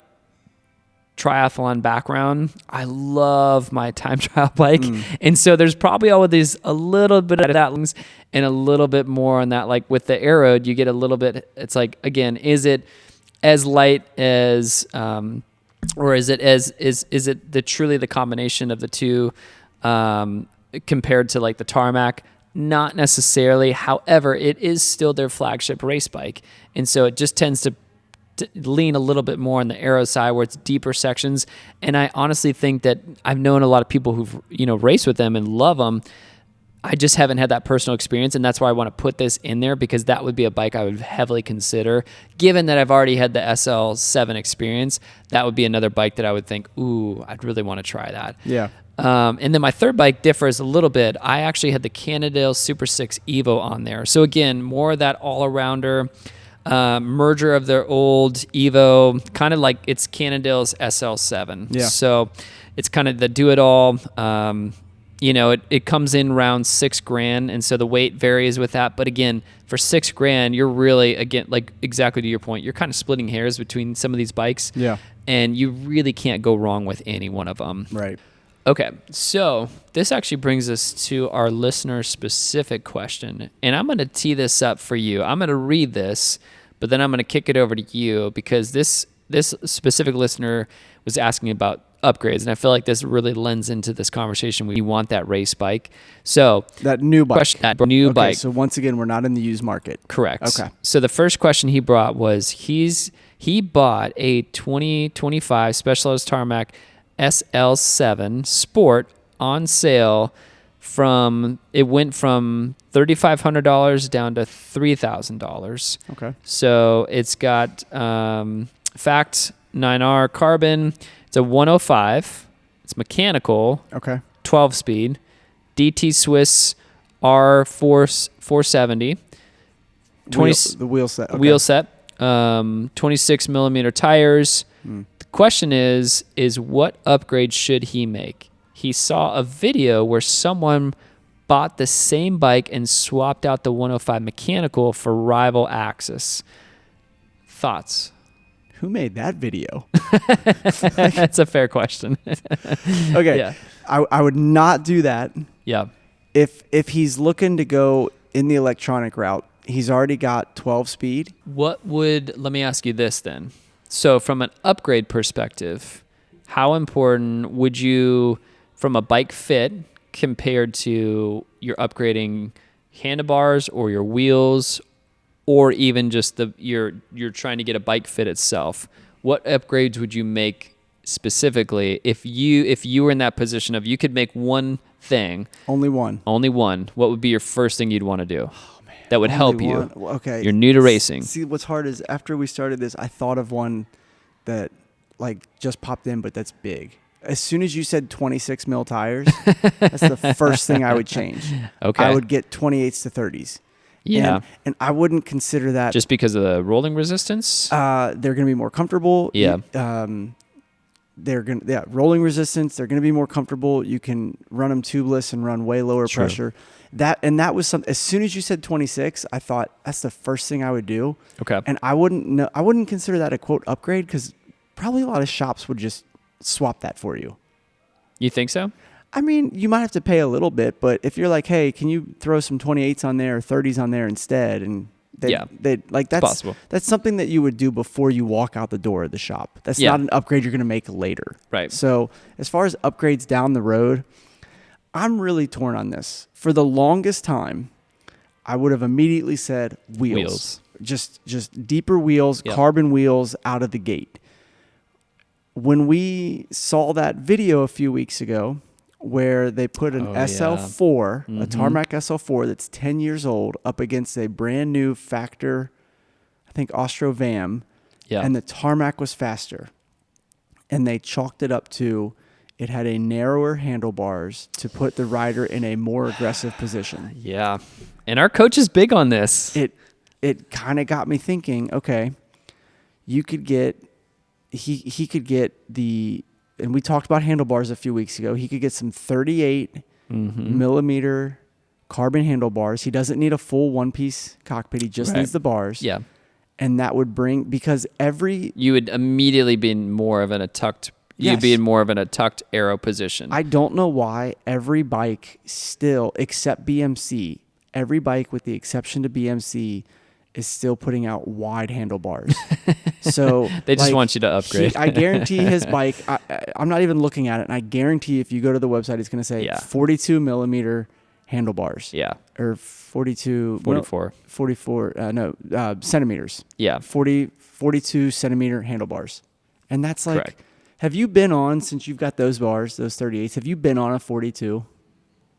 triathlon background, I love my time trial bike. And so there's probably always a little bit of that and a little bit more on that. Like with the Air Road, you get a little bit, it's like, again, is it as light as, or is it truly the combination of the two, compared to like the Tarmac? Not necessarily. However, it is still their flagship race bike. And so it just tends to lean a little bit more on the aero side where it's deeper sections. And I honestly think that I've known a lot of people who've, raced with them and love them. I just haven't had that personal experience. And that's why I want to put this in there, because that would be a bike I would heavily consider. Given that I've already had the SL7 experience, that would be another bike that I would think, ooh, I'd really want to try that.
Yeah.
And then my third bike differs a little bit. I actually had the Cannondale Super 6 Evo on there. So again, more of that all-arounder merger of their old Evo, kind of like it's Cannondale's SL7.
Yeah.
So it's kind of the do-it-all. It comes in around $6,000, and so the weight varies with that. But again, for $6,000, you're really, again, like exactly to your point, you're kind of splitting hairs between some of these bikes.
Yeah.
And you really can't go wrong with any one of them.
Right.
Okay, so this actually brings us to our listener-specific question, and I'm going to tee this up for you. I'm going to read this, but then I'm going to kick it over to you, because this specific listener was asking about upgrades, and I feel like this really lends into this conversation. We want that race bike. So
that new bike.
That new bike.
So once again, we're not in the used market.
Correct.
Okay.
So the first question he brought was he bought a 2025 Specialized Tarmac SL7 Sport on sale. It went from $3,500 down to $3,000.
Okay.
So it's got Fact 9R carbon. It's a 105. It's mechanical.
Okay.
12-speed. DT Swiss R470.
The wheel set. Okay.
Wheel set. 26 millimeter tires. The question is what upgrade should he make? He saw a video where someone bought the same bike and swapped out the 105 mechanical for rival Axis. Thoughts?
Who made that video?
That's a fair question.
Okay.
Yeah.
I would not do that.
Yeah.
If he's looking to go in the electronic route, he's already got 12 speed.
Let me ask you this then. So from an upgrade perspective, how important would you, from a bike fit compared to your upgrading handlebars or your wheels, or even just you're trying to get a bike fit itself, what upgrades would you make specifically if you were in that position of you could make one thing?
Only one.
What would be your first thing you'd want to do? That would help you.
Okay.
You're new to racing.
See, what's hard is after we started this, I thought of one that like just popped in, but that's big. As soon as you said 26 mil tires, that's the first thing I would change.
Okay.
I would get 28s to 30s.
Yeah.
And I wouldn't consider that.
Just because of the rolling resistance?
They're going to be more comfortable.
Yeah.
Rolling resistance. They're going to be more comfortable. You can run them tubeless and run way lower pressure. That was something. As soon as you said 26, I thought that's the first thing I would do.
Okay.
And I wouldn't consider that a quote upgrade, because probably a lot of shops would just swap that for you.
You think so?
I mean, you might have to pay a little bit, but if you're like, hey, can you throw some 28s on there or 30s on there instead? And that's
possible.
That's something that you would do before you walk out the door of the shop. That's not an upgrade you're going to make later.
Right.
So as far as upgrades down the road, I'm really torn on this. For the longest time, I would have immediately said wheels. Just deeper wheels, carbon wheels out of the gate. When we saw that video a few weeks ago where they put an SL4, a Tarmac SL4 that's 10 years old, up against a brand new Factor, I think Austro Vam, and the Tarmac was faster. And they chalked it up to it had a narrower handlebars to put the rider in a more aggressive position.
Yeah. And our coach is big on this.
It kind of got me thinking, okay, you could get, he could get the, and we talked about handlebars a few weeks ago. He could get some 38 millimeter carbon handlebars. He doesn't need a full one-piece cockpit. He just needs the bars.
Yeah.
And that would bring, because you
would immediately be more of in a tucked, you'd be in more of in a tucked aero position.
I don't know why every bike still, except BMC, every bike with the exception to BMC is still putting out wide handlebars. So
they just want you to upgrade.
I guarantee his bike, I'm not even looking at it, and I guarantee if you go to the website, it's going to say 42 millimeter handlebars.
Yeah.
Or 44. Centimeters.
Yeah.
42 centimeter handlebars. And that's like,
correct.
Have you been on, since you've got those bars, those 38s, have you been on a 42?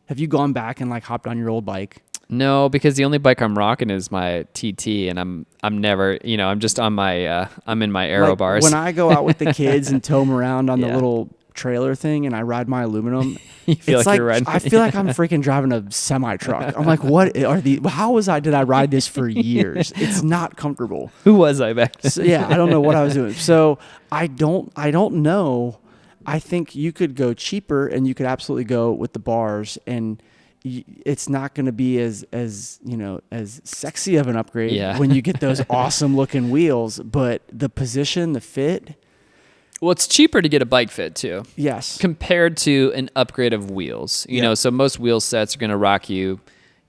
Have you gone back and like hopped on your old bike?
No, because the only bike I'm rocking is my TT, and I'm never, I'm just on my, I'm in my aero bars.
When I go out with the kids and tow them around on the little trailer thing and I ride my aluminum,
you feel like you're riding.
I feel like I'm freaking driving a semi truck. I'm like, what are these? Did I ride this for years? It's not comfortable.
Who was I back then?
So, I don't know what I was doing. So I don't know. I think you could go cheaper and you could absolutely go with the bars, and it's not going to be as sexy of an upgrade when you get those awesome looking wheels, but the position, the fit.
Well, it's cheaper to get a bike fit too.
Yes.
Compared to an upgrade of wheels. You know, so most wheel sets are going to rock you,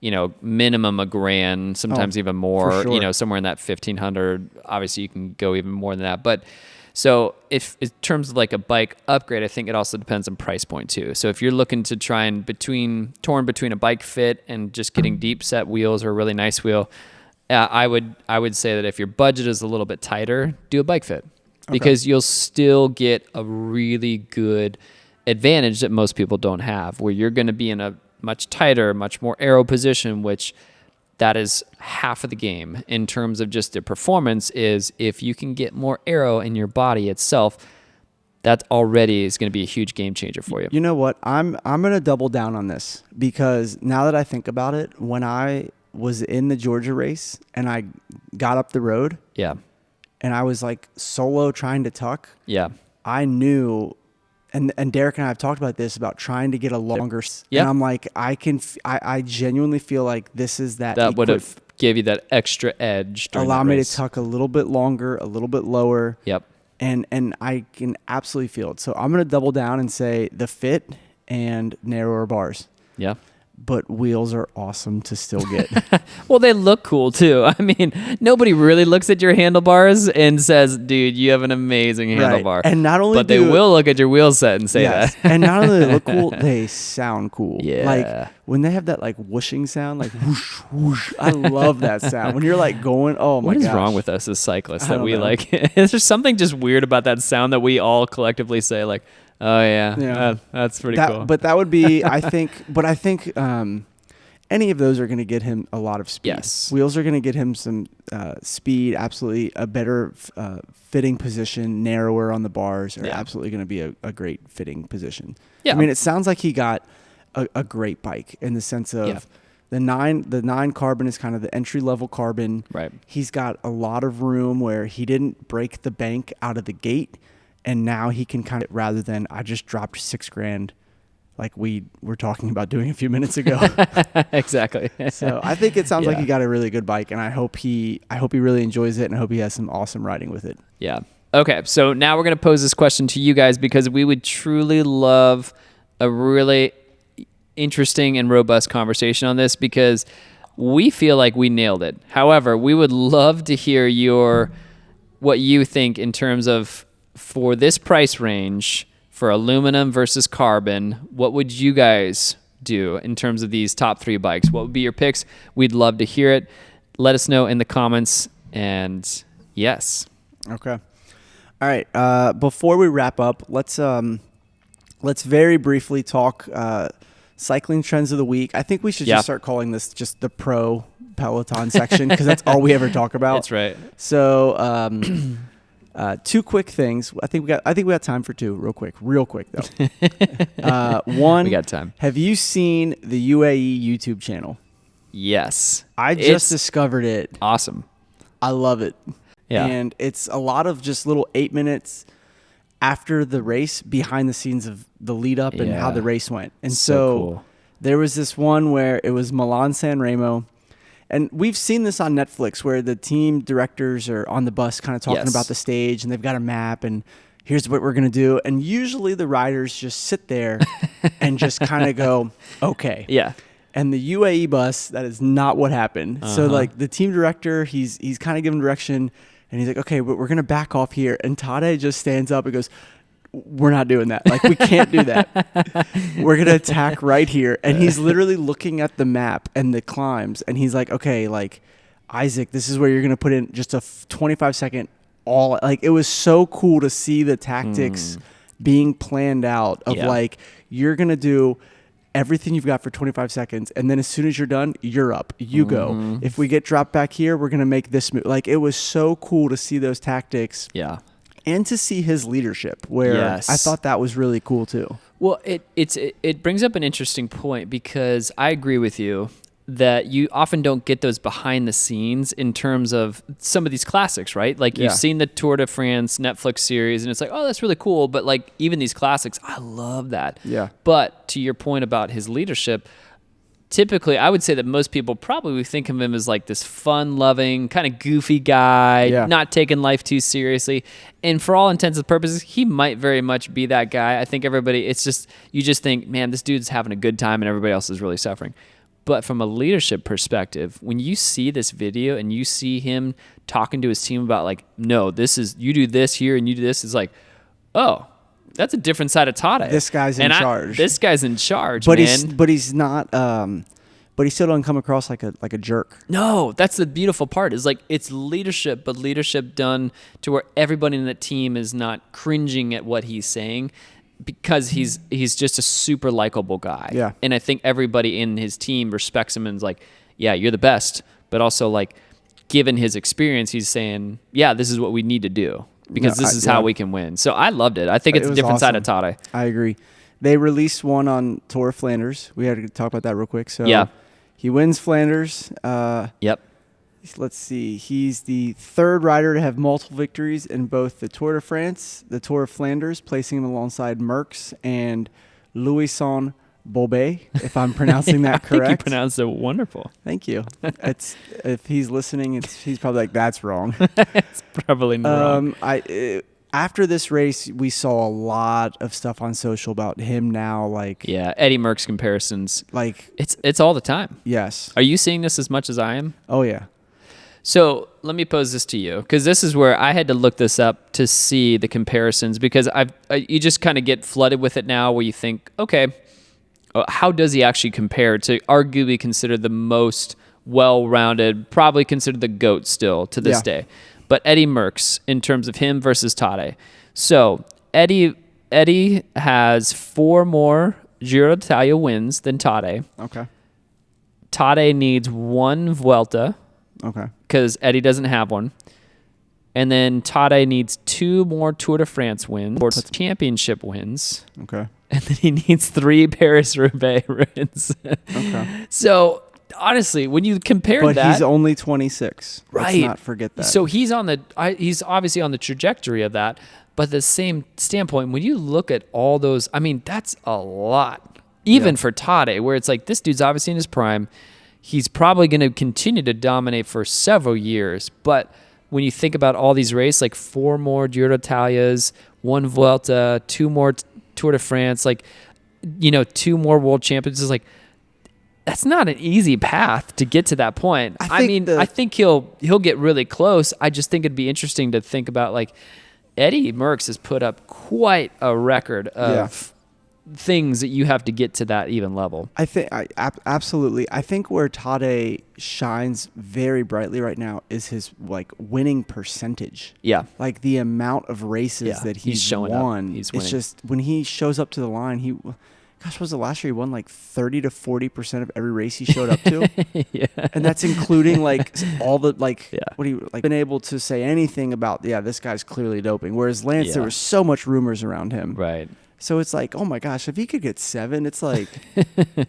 minimum $1,000, sometimes even more,
for sure.
Somewhere in that 1,500. Obviously you can go even more than that. But so if in terms of like a bike upgrade, I think it also depends on price point too. So if you're looking to try and torn between a bike fit and just getting deep set wheels or a really nice wheel, I would say that if your budget is a little bit tighter, do a bike fit. Because you'll still get a really good advantage that most people don't have, where you're going to be in a much tighter, much more aero position, which that is half of the game in terms of just the performance. Is if you can get more aero in your body itself, that already is going to be a huge game changer for you.
You know what? I'm going to double down on this, because now that I think about it, when I was in the Georgia race and I got up the road, and I was like solo trying to tuck. Yeah. I knew, and Derek and I have talked about this, about trying to get a longer. Yeah. And I'm like, I genuinely feel like this is that
would have gave you that extra edge.
Allow me to tuck a little bit longer, a little bit lower.
Yep.
And I can absolutely feel it. So I'm going to double down and say the fit and narrower bars. Yeah. But wheels are awesome to still get.
Well, they look cool too. I mean, nobody really looks at your handlebars and says, dude, you have an amazing handlebar.
And not only
they will look at your wheel set and say that.
And not only do they look cool, they sound cool. Yeah. Like when they have that like whooshing sound, like whoosh, whoosh. I love that sound. When you're like going, oh my gosh.
What is wrong with us as cyclists that we like? Is there something just weird about that sound that we all collectively say like, oh yeah. That's pretty cool.
But that would be, I think any of those are going to get him a lot of speed.
Yes.
Wheels are going to get him some speed, absolutely a better fitting position, narrower on the bars are absolutely going to be a great fitting position. Yeah. I mean, it sounds like he got a great bike in the sense of the 9 carbon is kind of the entry level carbon. Right. He's got a lot of room where he didn't break the bank out of the gate. And now he can kind of, rather than I just dropped $6,000 like we were talking about doing a few minutes ago.
Exactly.
So I think it sounds like he got a really good bike, and I hope he really enjoys it, and I hope he has some awesome riding with it.
Yeah. Okay. So now we're going to pose this question to you guys, because we would truly love a really interesting and robust conversation on this, because we feel like we nailed it. However, we would love to hear what you think in terms of, for this price range, for aluminum versus carbon, what would you guys do in terms of these top 3 bikes? What would be your picks? We'd love to hear it. Let us know in the comments. And yes.
Okay. All right. Before we wrap up, let's let's very briefly talk cycling trends of the week. I think we should just start calling this just the pro Peloton section because that's all we ever talk about.
That's right.
So, two quick things. I think we got time for two, real quick though. One,
we got time.
Have you seen the UAE YouTube channel?
Yes.
I just discovered it.
Awesome.
I love it.
Yeah.
And it's a lot of just little 8 minutes after the race, behind the scenes of the lead up and how the race went. And so
cool.
There was this one where it was Milan San Remo. And we've seen this on Netflix where the team directors are on the bus kind of talking about the stage and they've got a map and here's what we're going to do. And usually the riders just sit there and just kind of go, okay.
Yeah.
And the UAE bus, that is not what happened. So like the team director, he's kind of giving direction and he's like, okay, but we're going to back off here. And Tade just stands up and goes, we're not doing that. Like, we can't do that. We're going to attack right here. And he's literally looking at the map and the climbs. And he's like, okay, like, Isaac, this is where you're going to put in just a 25-second all. Like, it was so cool to see the tactics being planned out of like, you're going to do everything you've got for 25 seconds. And then as soon as you're done, you're up. You go. If we get dropped back here, we're going to make this move. Like, it was so cool to see those tactics.
Yeah.
And to see his leadership, where I thought that was really cool too.
Well, it brings up an interesting point because I agree with you that you often don't get those behind the scenes in terms of some of these classics, right? Like you've seen the Tour de France Netflix series and it's like, oh, that's really cool. But like even these classics, I love that.
Yeah.
But to your point about his leadership, typically, I would say that most people probably think of him as like this fun-loving, kind of goofy guy, not taking life too seriously. And for all intents and purposes, he might very much be that guy. I think everybody, it's just, you just think, man, this dude's having a good time and everybody else is really suffering. But from a leadership perspective, when you see this video and you see him talking to his team about like, no, this is, you do this here and you do this, it's like, oh, that's a different side of Tade.
This guy's in charge.
This guy's in charge,
but
man.
He's not. But he still doesn't come across like a jerk.
No, that's the beautiful part. Is like it's leadership, but leadership done to where everybody in the team is not cringing at what he's saying, because he's just a super likable guy.
Yeah.
And I think everybody in his team respects him and is like, yeah, you're the best. But also like, given his experience, he's saying, yeah, this is what we need to do. Because this is how we can win. So I loved it. I think it's a different side of Tade.
I agree. They released one on Tour of Flanders. We had to talk about that real quick. So he wins Flanders.
Yep.
Let's see. He's the third rider to have multiple victories in both the Tour de France, the Tour of Flanders, placing him alongside Merckx and Louison Bobet, if I'm pronouncing that correct.
I think you pronounced it wonderful.
Thank you. If he's listening, he's probably like, that's wrong.
It's probably wrong.
After this race, we saw a lot of stuff on social about him now. Like,
Eddie Merckx comparisons.
Like,
it's all the time.
Yes.
Are you seeing this as much as I am?
Oh yeah.
So let me pose this to you, because this is where I had to look this up to see the comparisons, because you just kind of get flooded with it now, where you think, okay, how does he actually compare to arguably considered the most well-rounded, probably considered the GOAT still to this day, but Eddie Merckx in terms of him versus Tade. So Eddie has 4 more Giro d'Italia wins than Tade.
Okay.
Tade needs 1 Vuelta.
Okay.
Because Eddie doesn't have one. And then Tade needs 2 more Tour de France wins, or championship wins.
Okay.
And then he needs 3 Paris-Roubaix wins.
Okay.
So, honestly, when you compare that...
But he's only 26.
Right.
Let's not forget that.
So he's he's obviously on the trajectory of that. But the same standpoint, when you look at all those... I mean, that's a lot. Even for Tade, where it's like, this dude's obviously in his prime. He's probably going to continue to dominate for several years. But when you think about all these races, like 4 more Giro d'Italias, 1 Vuelta, 2 more Tour de France, 2 more World Champions, is like, that's not an easy path to get to that point. I think he'll get really close. I just think it'd be interesting to think about, like, Eddie Merckx has put up quite a record of things that you have to get to that even level.
I think absolutely. I think where Tade shines very brightly right now is his like winning percentage.
Yeah.
Like the amount of races that he's
showing
won.
up. He's
it's
winning.
just when he shows up to the line, gosh, was it last year he won like 30 to 40% of every race he showed up to?
Yeah.
And that's including like all the like
Yeah.
what he like been able to say anything about this guy's clearly doping. Whereas Lance, there
Yeah.
was so much rumors around him.
Right.
So it's like, oh my gosh, if he could get 7, it's like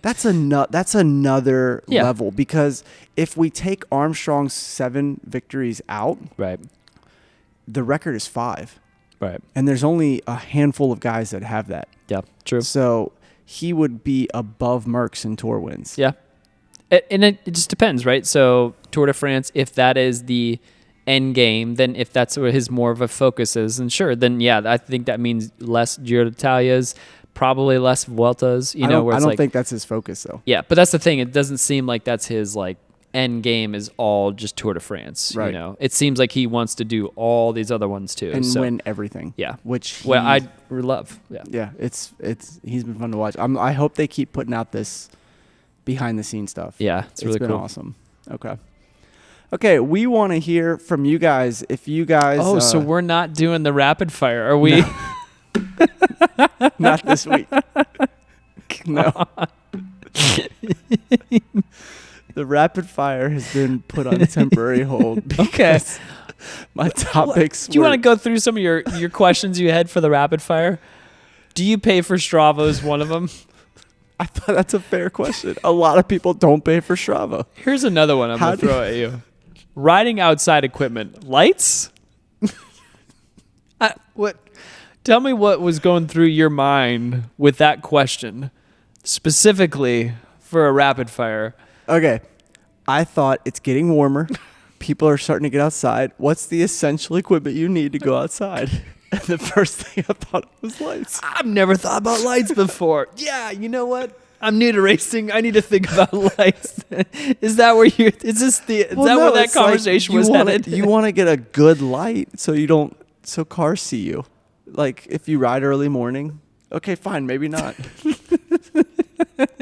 that's another
Yeah.
level. Because if we take Armstrong's 7 victories out,
Right.
the record is 5.
Right.
And there's only a handful of guys that have that.
Yeah. True.
So he would be above Merckx in Tour wins.
Yeah. And it just depends, right? So Tour de France, if that is the end game, then if that's what his more of a focus is, then sure, then yeah, I think that means less Giro d'Italias, probably less Vueltas,
I don't,
where
I
it's
don't
like,
think that's his focus though.
yeah, but that's the thing. It doesn't seem like that's his like end game is all just Tour de France.
Right.
It seems like he wants to do all these other ones too.
And
so,
win everything.
Yeah.
Which
I love. Yeah.
Yeah, it's he's been fun to watch. I hope they keep putting out this behind the scenes stuff.
Yeah. It's really
been
cool.
awesome. Okay, we want to hear from you guys. If you guys
Oh, so we're not doing the rapid fire, are we?
not this week. No. The rapid fire has been put on temporary hold because my topics
Do you want to go through some of your questions you had for the rapid fire? Do you pay for Strava is one of them?
I thought that's a fair question. A lot of people don't pay for Strava.
Here's another one I'm going to throw at you. Riding outside equipment. Lights? What? Tell me what was going through your mind with that question, specifically for a rapid fire.
Okay. I thought it's getting warmer. People are starting to get outside. What's the essential equipment you need to go outside? And the first thing I thought was lights.
I've never thought about lights before. Yeah, you know what? I'm new to racing. I need to think about lights. Is that where you? Is this the? Is that where that conversation was headed?
You want to get a good light so cars see you. Like if you ride early morning. Okay, fine, maybe not.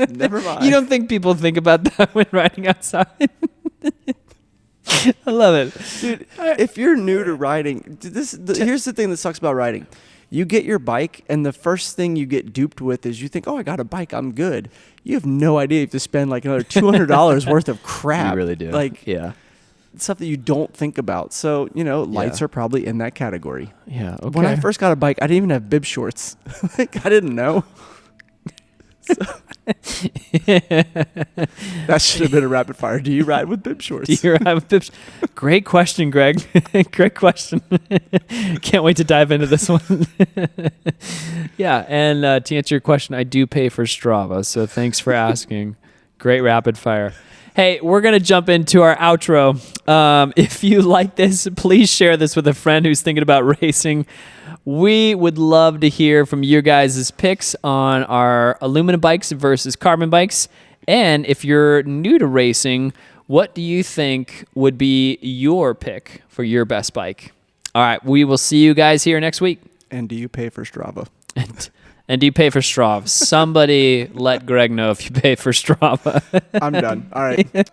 Never mind.
You don't think people think about that when riding outside? I love it.
Dude, if you're new to riding, here's the thing that sucks about riding. You get your bike, and the first thing you get duped with is you think, oh, I got a bike, I'm good. You have no idea you have to spend like another $200 worth of crap.
You really do.
Like,
yeah.
Stuff that you don't think about. So, lights are probably in that category.
Yeah. Okay.
When I first got a bike, I didn't even have bib shorts. Like, I didn't know. That should have been a rapid fire. Do you ride with bib shorts?
Do you ride with bib? Great question, Greg. Great question. Can't wait to dive into this one. Yeah, and to answer your question, I do pay for Strava, so thanks for asking. Great rapid fire. Hey, we're going to jump into our outro. If you like this, please share this with a friend who's thinking about racing. We would love to hear from your guys' picks on our aluminum bikes versus carbon bikes. And if you're new to racing, what do you think would be your pick for your best bike? All right, we will see you guys here next week.
And do you pay for Strava?
And do you pay for Strava? Somebody let Greg know if you pay for Strava.
I'm done. All right.